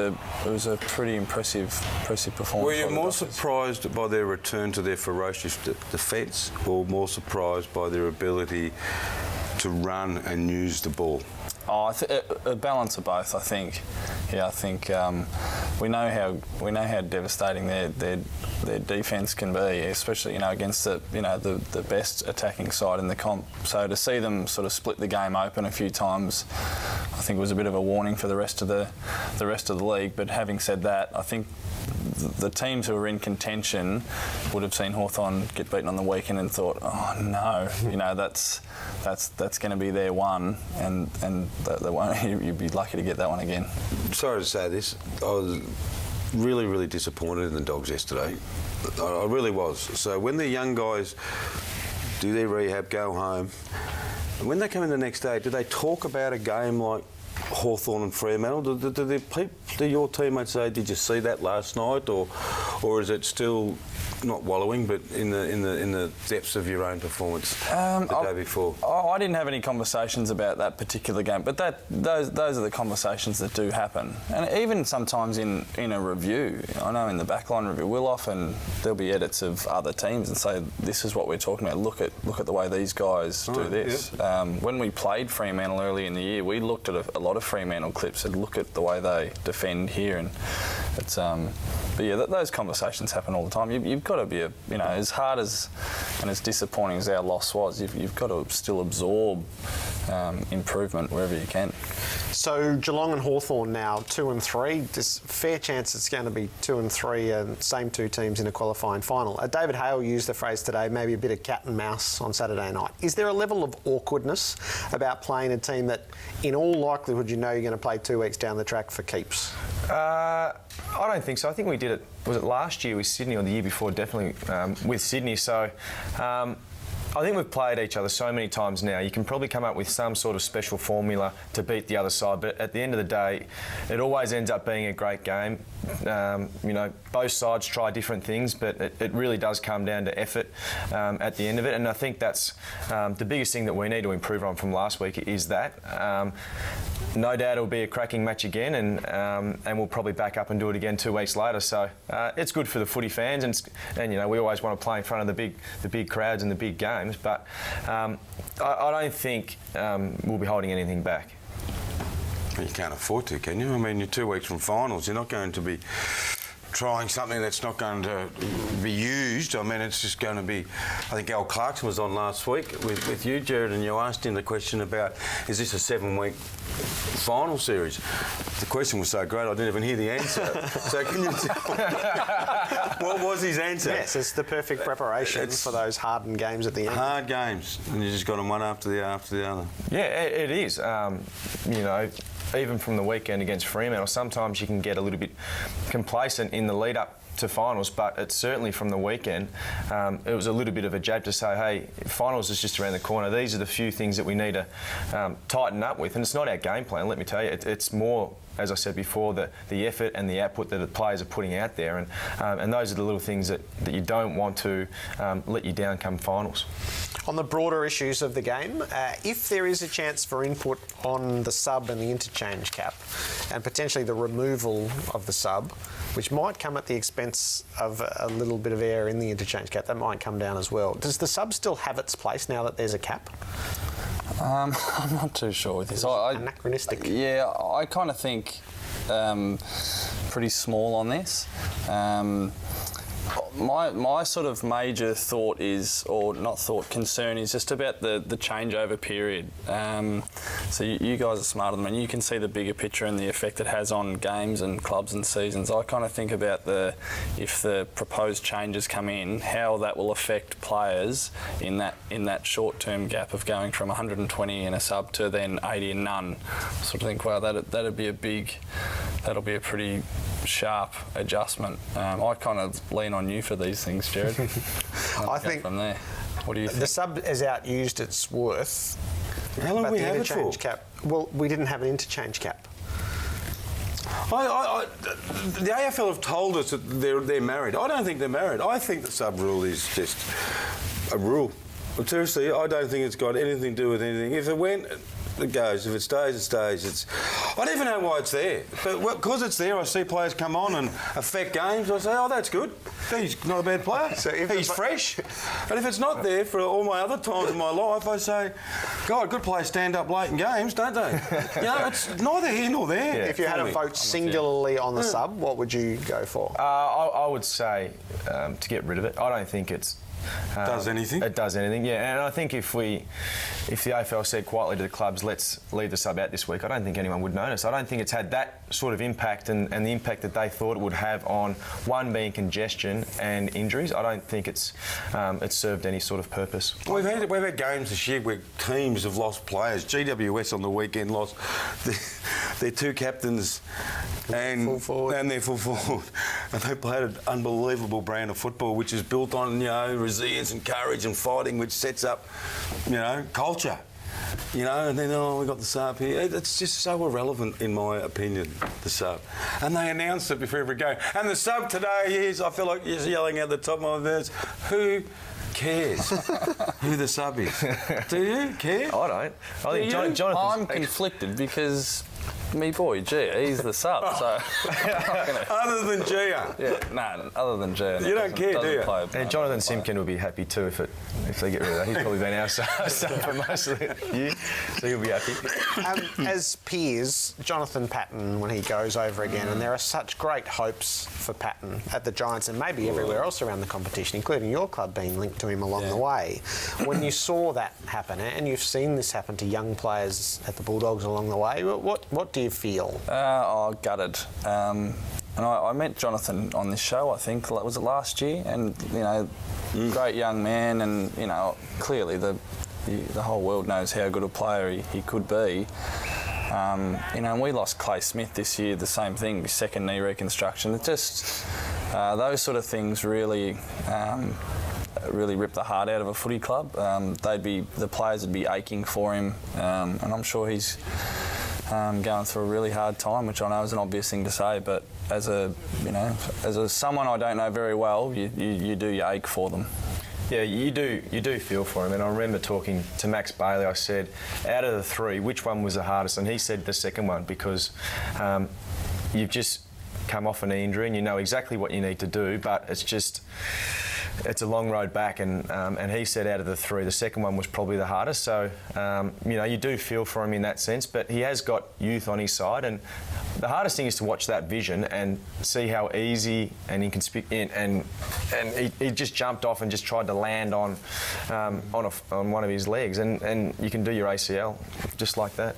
Speaker 3: a pretty impressive performance.
Speaker 2: Were you more surprised by their return to their ferocious defence, or more surprised by their ability to run and use the ball?
Speaker 3: Oh, a balance of both, I think. Yeah, I think
Speaker 5: we know how devastating their defence can be, especially against the best attacking side in the comp. So to see them sort of split the game open a few times, I think was a bit of a warning for the rest of the league. But having said that, I think the teams who are in contention would have seen Hawthorn get beaten on the weekend and thought, oh no, that's going to be their one, and they won't. You'd be lucky to get that one again.
Speaker 2: Sorry to say this, I was really, really disappointed in the Dogs yesterday. I really was. So when the young guys do their rehab, go home, and when they come in the next day, do they talk about a game like Hawthorn and Fremantle? Do your teammates say, "Did you see that last night?" or is it still not wallowing, but in the depths of your own performance the day before?
Speaker 5: I didn't have any conversations about that particular game, but those are the conversations that do happen. And even sometimes in a review, I know in the backline review, there'll be edits of other teams and say, this is what we're talking about. Look at the way these guys do this. Yeah. When we played Fremantle early in the year, we looked at a lot of Fremantle clips and look at the way they defend here, and it's but yeah, those conversations happen all the time. You've got to be as hard as and as disappointing as our loss was, you've got to still absorb improvement wherever you can.
Speaker 1: So Geelong and Hawthorn now 2 and 3. There's a fair chance it's going to be 2 and 3, same two teams in a qualifying final. David Hale used the phrase today, maybe a bit of cat and mouse on Saturday night. Is there a level of awkwardness about playing a team that, in all likelihood, you're going to play 2 weeks down the track for keeps?
Speaker 3: I don't think so. I think we did it. Was it last year with Sydney or the year before? Definitely with Sydney. So. I think we've played each other so many times now. You can probably come up with some sort of special formula to beat the other side, but at the end of the day, it always ends up being a great game. Both sides try different things, but it really does come down to effort at the end of it. And I think that's the biggest thing that we need to improve on from last week is that. No doubt it'll be a cracking match again, and we'll probably back up and do it again 2 weeks later. So it's good for the footy fans, and we always want to play in front of the big crowds and the big games. But I don't think we'll be holding anything back.
Speaker 2: You can't afford to, can you? I mean, you're 2 weeks from finals. You're not going to be trying something that's not going to be used. I mean, it's just going to be... I think Al Clarkson was on last week with you, Jared, and you asked him the question about, is this a 7-week final series? The question was so great, I didn't even hear the answer. So can you tell what was his answer?
Speaker 1: Yes, it's the perfect preparation for those hardened games at the end.
Speaker 2: Hard games, and you just got them one after the other.
Speaker 3: Yeah, it is. Even from the weekend against Fremantle, sometimes you can get a little bit complacent in the lead up to finals, but it's certainly from the weekend. It was a little bit of a jab to say, hey, finals is just around the corner. These are the few things that we need to tighten up with, and it's not our game plan, let me tell you. It's more, as I said before, the effort and the output that the players are putting out there, and those are the little things that you don't want to let you down come finals.
Speaker 1: On the broader issues of the game, if there is a chance for input on the sub and the interchange cap, and potentially the removal of the sub, which might come at the expense of a little bit of air in the interchange cap, that might come down as well. Does the sub still have its place now that there's a cap?
Speaker 5: I'm not too sure with this.
Speaker 1: Anachronistic.
Speaker 5: Yeah, I kind of think pretty small on this. My sort of major thought is, or not thought, concern is just about the changeover period. So you guys are smarter than me. You can see the bigger picture and the effect it has on games and clubs and seasons. I kind of think about if the proposed changes come in, how that will affect players in that short-term gap of going from 120 in a sub to then 80 and none. Sort of think, wow, that'll be a pretty sharp adjustment. I kind of lean on you for these things, Jared.
Speaker 1: I think
Speaker 5: from there. What do you think?
Speaker 1: The sub has outused its worth.
Speaker 2: How long we have it for?
Speaker 1: Cap. Well, we didn't have an interchange cap.
Speaker 2: The AFL have told us that they're married. I don't think they're married. I think the sub rule is just a rule. But seriously, I don't think it's got anything to do with anything. If it went it goes. If it stays, it stays. I don't even know why it's there. But because it's there, I see players come on and affect games. I say, oh, that's good. He's not a bad player. So he's fresh. And if it's not there for all my other times in my life, I say, God, good players stand up late in games, don't they? You know, it's neither here nor there.
Speaker 1: If you had a vote singularly on the sub, what would you go for?
Speaker 3: I would say to get rid of it. I don't think it's
Speaker 2: does anything?
Speaker 3: It does anything, yeah. And I think if the AFL said quietly to the clubs, let's leave the sub out this week, I don't think anyone would notice. I don't think it's had that sort of impact and the impact that they thought it would have on one being congestion and injuries. I don't think it's served any sort of purpose.
Speaker 2: We've had games this year where teams have lost players. GWS on the weekend lost their two captains and their full forward. And they played an unbelievable brand of football, which is built on, you know, resilience and courage and fighting, which sets up, you know, culture. You know, and then, we got the sub here. It's just so irrelevant, in my opinion, the sub. And they announced it before every game. And the sub today is, I feel like you're yelling at the top of my voice, who cares who the sub is? Do you care?
Speaker 3: I don't. I think Jonathan's...
Speaker 5: I'm conflicted because... Me boy, Gia, he's the sub, so...
Speaker 2: Other than Gia?
Speaker 5: Yeah, no, other than Gia.
Speaker 2: You don't care, do you?
Speaker 3: And Jonathan Simpkin will be happy too if they get rid of that. He's probably been our sub for most of the year, so he'll be happy.
Speaker 1: As peers, Jonathan Patton, when he goes over again, and there are such great hopes for Patton at the Giants and maybe everywhere else around the competition, including your club being linked to him along the way. When you saw that happen, and you've seen this happen to young players at the Bulldogs along the way, what do you feel?
Speaker 5: Gutted. And I met Jonathan on this show, I think, was it last year? And, you know, great young man, and, you know, clearly the whole world knows how good a player he could be. You know, and we lost Clay Smith this year, the same thing, his second knee reconstruction. It just, those sort of things really rip the heart out of a footy club. The players would be aching for him, and I'm sure he's going through a really hard time, which I know is an obvious thing to say, but as someone I don't know very well, you do ache for them.
Speaker 3: Yeah, you do feel for him. And I remember talking to Max Bailey. I said, out of the three, which one was the hardest? And he said the second one, because you've just come off an knee injury and you know exactly what you need to do, but it's a long road back, and he said out of the three, the second one was probably the hardest. So, you know, you do feel for him in that sense, but he has got youth on his side, and the hardest thing is to watch that vision and see how easy and inconspicuous, and he just jumped off and just tried to land on one of his legs, and you can do your ACL just like that.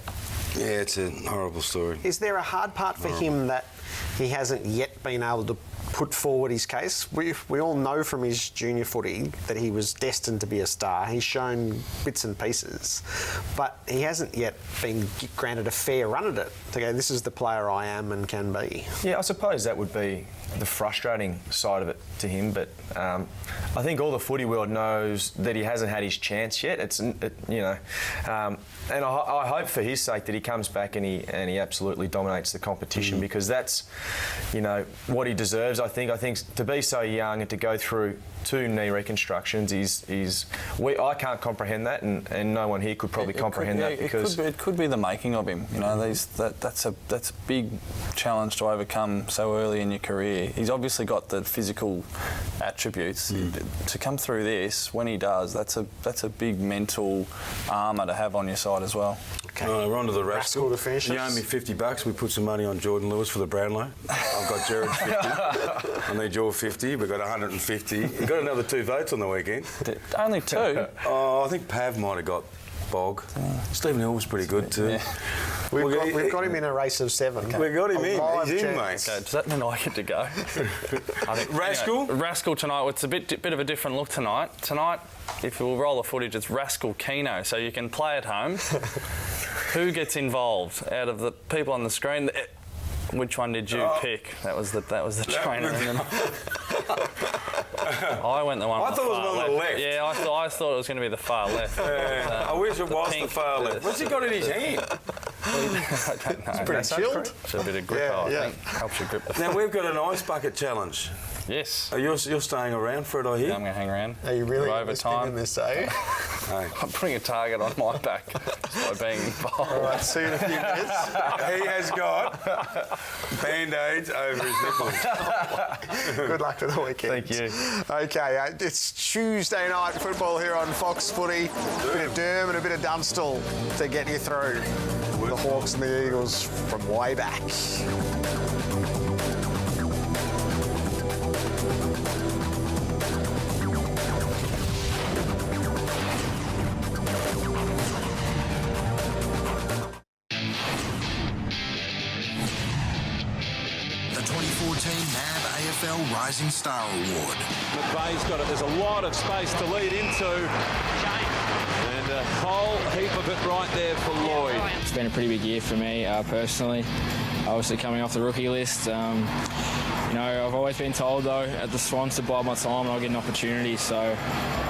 Speaker 2: Yeah, it's a horrible story.
Speaker 1: Is there a hard part for him that he hasn't yet been able to put forward his case? We all know from his junior footy that he was destined to be a star. He's shown bits and pieces, but he hasn't yet been granted a fair run at it to go, this is the player I am and can be.
Speaker 3: Yeah, I suppose that would be the frustrating side of it to him, but I think all the footy world knows that he hasn't had his chance yet. And I hope for his sake that he comes back and he absolutely dominates the competition, because that's, you know, what he deserves. I think to be so young and to go through 2 knee reconstructions I can't comprehend that, and no one here could probably comprehend that, because
Speaker 5: it could be the making of him. You know, that's a big challenge to overcome so early in your career. He's obviously got the physical attributes to come through this. When he does, that's a big mental armour to have on your side as well.
Speaker 2: Okay. We're on to the rascal
Speaker 1: to finish.
Speaker 2: You owe me $50. We put some money on Jordan Lewis for the Brownlow. I've got Jared's 50. I need your 50. We've got 150. You've got another 2 votes on the weekend.
Speaker 5: Only 2?
Speaker 2: I think Pav might have got Bog. Stephen Hill was pretty good too.
Speaker 1: Yeah. We've got him in a race of 7.
Speaker 2: Okay. We've got him in. He's in, mate.
Speaker 5: Okay, does that mean I get to go? I think,
Speaker 2: Rascal?
Speaker 5: You know, Rascal tonight. It's a bit of a different look tonight. Tonight, if we'll roll the footage, it's Rascal Keno, so you can play at home. Who gets involved out of the people on the screen? Which one did you pick? That was the trainer. I went the one.
Speaker 2: I thought it was on the left.
Speaker 5: Yeah, I thought it was going to be the far left.
Speaker 2: I wish it was the far left. What's he got in his hand?
Speaker 5: I don't know.
Speaker 1: It's pretty chilled.
Speaker 5: It's a bit of grip. I think helps you grip the.
Speaker 2: Now we've got an ice bucket challenge.
Speaker 5: Yes.
Speaker 2: You're staying around for it, I hear.
Speaker 5: Yeah, I'm going to hang around.
Speaker 1: Are you really
Speaker 5: over time
Speaker 1: in this, eh?
Speaker 2: Hey.
Speaker 5: I'm putting a target on my back just by being involved.
Speaker 1: All right, see you in a few minutes.
Speaker 2: He has got band-aids over his nipples.
Speaker 1: Good luck for the weekend.
Speaker 3: Thank you.
Speaker 1: Okay, it's Tuesday night football here on Fox Footy. A bit of Durham and a bit of Dunstall to get you through. The Hawks and the Eagles from way back.
Speaker 6: The 2014 NAB AFL Rising Star Award.
Speaker 22: McVeigh's got it. There's a lot of space to lead into. And a whole heap of it right there for Lloyd.
Speaker 8: It's been a pretty big year for me personally. Obviously coming off the rookie list. You know, I've always been told though at the Swans to bide my time and I'll get an opportunity. So,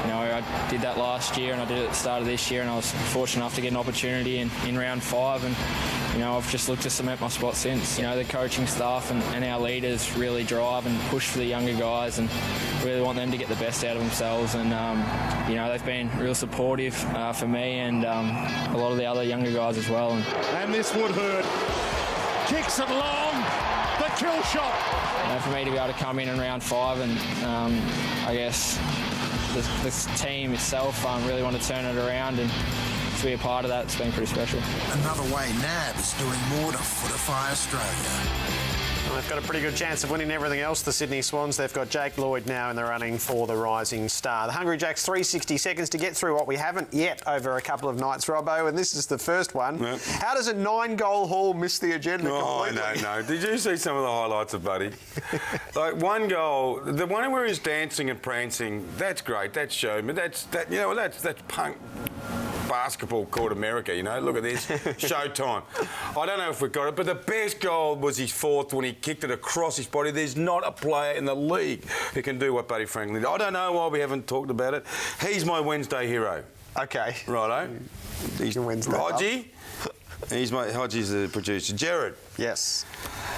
Speaker 8: you know, I did that last year and I did it at the start of this year, and I was fortunate enough to get an opportunity in round 5, and you know, I've just looked to cement my spot since. You know, the coaching staff and our leaders really drive and push for the younger guys and really want them to get the best out of themselves. And, you know, they've been real supportive for me and a lot of the other younger guys as well.
Speaker 22: And this would hurt. Kicks it long. The kill shot.
Speaker 8: You know, for me to be able to come in round 5 and I guess the team itself really want to turn it around, and to be a part of that, it's been pretty special.
Speaker 6: Another way NAB is doing more to fortify Australia.
Speaker 1: Well, they've got a pretty good chance of winning everything else, the Sydney Swans. They've got Jake Lloyd now in the running for the Rising Star. The Hungry Jacks, 360 seconds to get through what we haven't yet over a couple of nights, Robbo, and this is the first one. Yep. How does a 9-goal haul miss the agenda completely?
Speaker 2: I don't know. Did you see some of the highlights of Buddy? Like, one goal, the one where he's dancing and prancing, that's great, that's showman, that's punk basketball called America, you know. Look at this, showtime. I don't know if we got it, but the best goal was his 4th when he kicked it across his body. There's not a player in the league who can do what Buddy Franklin did. I don't know why we haven't talked about it. He's my Wednesday hero.
Speaker 1: Okay.
Speaker 2: Righto. He's
Speaker 1: Wednesday.
Speaker 2: Hodgie. Hodgie's the producer. Jared.
Speaker 1: Yes.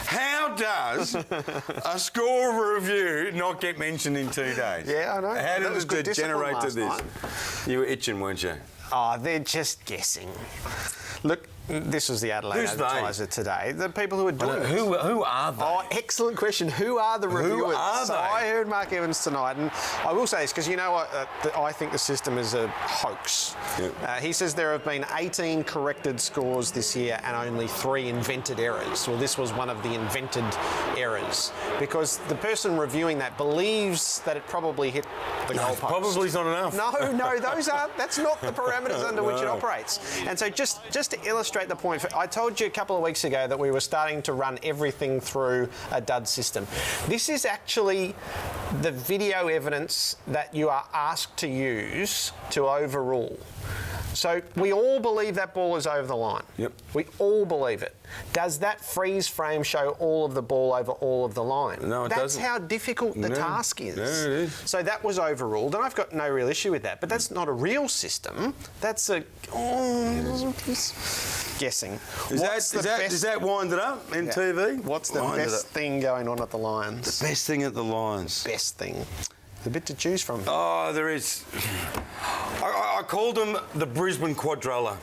Speaker 2: How does a score review not get mentioned in 2 days?
Speaker 1: Yeah, I know.
Speaker 2: How did it degenerate to this?
Speaker 1: Night.
Speaker 2: You were itching, weren't you?
Speaker 1: Oh, they're just guessing. Look, this was the Adelaide Advertiser today. The people who are doing it.
Speaker 2: Who are they?
Speaker 1: Oh, excellent question. Who are the reviewers?
Speaker 2: Who are they?
Speaker 1: So I heard Mark Evans tonight, and I will say this because you know what? I think the system is a hoax. Yep. He says there have been 18 corrected scores this year and only 3 invented errors. Well, this was one of the invented errors because the person reviewing that believes that it probably hit the goal post.
Speaker 2: Probably is not enough.
Speaker 1: No, those aren't. That's not the parameters under which it operates. And so just to illustrate the point, I told you a couple of weeks ago that we were starting to run everything through a dud system. This is actually the video evidence that you are asked to use to overrule. So we all believe that ball is over the line.
Speaker 2: Yep.
Speaker 1: We all believe it. Does that freeze frame show all of the ball over all of the line?
Speaker 2: No, it
Speaker 1: doesn't.
Speaker 2: doesn't.
Speaker 1: That's how difficult the task is.
Speaker 2: No, it is.
Speaker 1: So that was overruled, and I've got no real issue with that. But that's not a real system. That's a guessing.
Speaker 2: Is that winded up in TV?
Speaker 1: What's the best thing going on at the Lions?
Speaker 2: The best thing at the Lions.
Speaker 1: Best thing. There's a bit to choose from.
Speaker 2: Oh, there is. I called them the Brisbane Quadrella.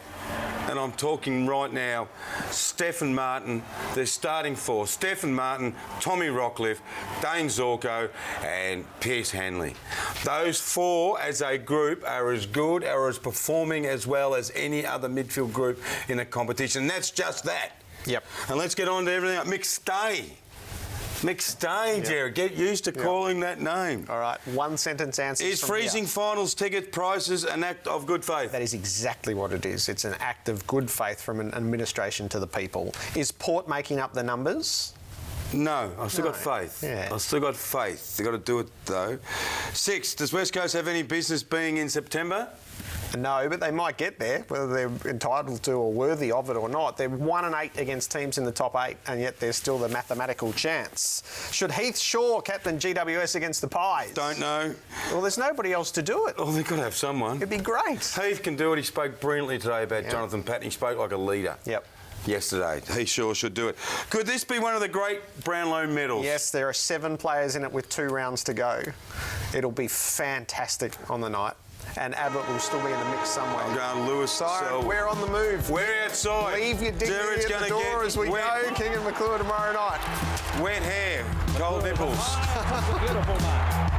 Speaker 2: And I'm talking right now, Stephen Martin, their starting 4. Stephen Martin, Tommy Rockcliffe, Dane Zorko and Pierce Hanley. Those 4 as a group are as good or as performing as well as any other midfield group in the competition. And that's just that.
Speaker 1: Yep.
Speaker 2: And let's get on to everything else. McStay, Jared. Get used to calling that name.
Speaker 1: All right, 1-sentence answer.
Speaker 2: Is freezing finals ticket prices an act of good faith?
Speaker 1: That is exactly what it is. It's an act of good faith from an administration to the people. Is Port making up the numbers?
Speaker 2: No, I've still got faith.
Speaker 1: Yeah.
Speaker 2: I've still got faith. They've got to do it, though. 6, does West Coast have any business being in September?
Speaker 1: No, but they might get there, whether they're entitled to or worthy of it or not. They're 1-8 against teams in the top 8, and yet there's still the mathematical chance. Should Heath Shaw captain GWS against the Pies?
Speaker 2: Don't know.
Speaker 1: Well, there's nobody else to do it.
Speaker 2: Oh, they've got to have someone.
Speaker 1: It'd be great.
Speaker 2: Heath can do it. He spoke brilliantly today about Jonathan Patton. He spoke like a leader.
Speaker 1: Yep.
Speaker 2: Yesterday. He sure should do it. Could this be one of the great Brownlow medals?
Speaker 1: Yes, there are 7 players in it with 2 rounds to go. It'll be fantastic on the night. and Ablett will still be in the mix somewhere.
Speaker 2: I'm going Lewis.
Speaker 1: So we're on the move.
Speaker 2: We're outside.
Speaker 1: Leave your dignity at the door as we go. King and McClure tomorrow night.
Speaker 2: Wet hair, gold nipples.
Speaker 22: Beautiful mark.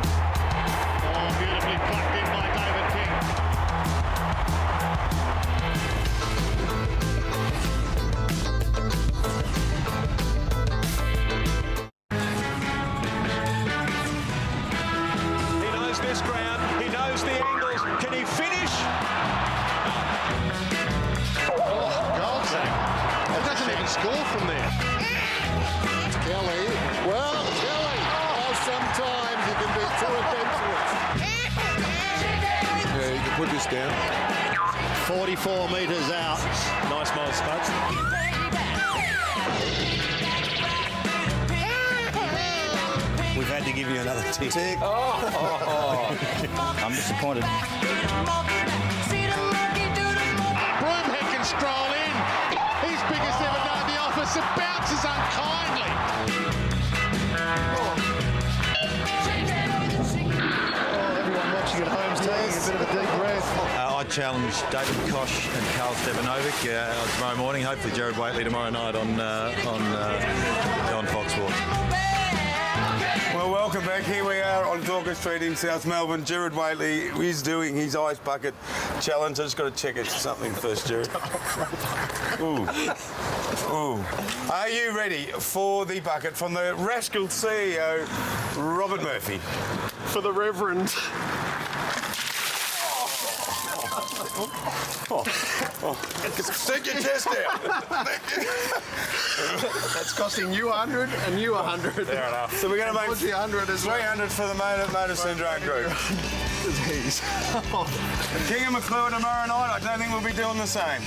Speaker 22: Oh, beautifully plucked in by David King. He knows this ground. He knows the angles. Can he finish?
Speaker 21: Oh, Goldsack. It doesn't even score from there. Kelly. Well, Kelly. Oh, sometimes you can be too adventurous.
Speaker 15: Yeah, you can put this down.
Speaker 22: 44 metres out. Nice mile, Spuds.
Speaker 7: We've had to give you another tick. I'm disappointed.
Speaker 21: Broomhead can stroll in. He's biggest ever known the office. It bounces unkindly. Everyone watching at home's taking a bit of a deep breath.
Speaker 7: I challenge David Koch and Carl Stevanovic tomorrow morning. Hopefully Jared Waitley tomorrow night on Fox Sports.
Speaker 2: Well, welcome back. Here we are on Dorker Street in South Melbourne. Jared Waitley is doing his ice bucket challenge. I just got to check it something first, Jared. Ooh. Ooh. Are you ready for the bucket from the Rascal CEO, Robert Murphy?
Speaker 21: For the Reverend.
Speaker 2: Stick your chest out.
Speaker 21: That's costing you 100 and you 100.
Speaker 2: Fair enough. So we're going to make
Speaker 21: 100 as
Speaker 2: 300 for the Motor Syndrome group.
Speaker 21: Disease.
Speaker 2: King and McClure tomorrow night. I don't think we'll be doing the same.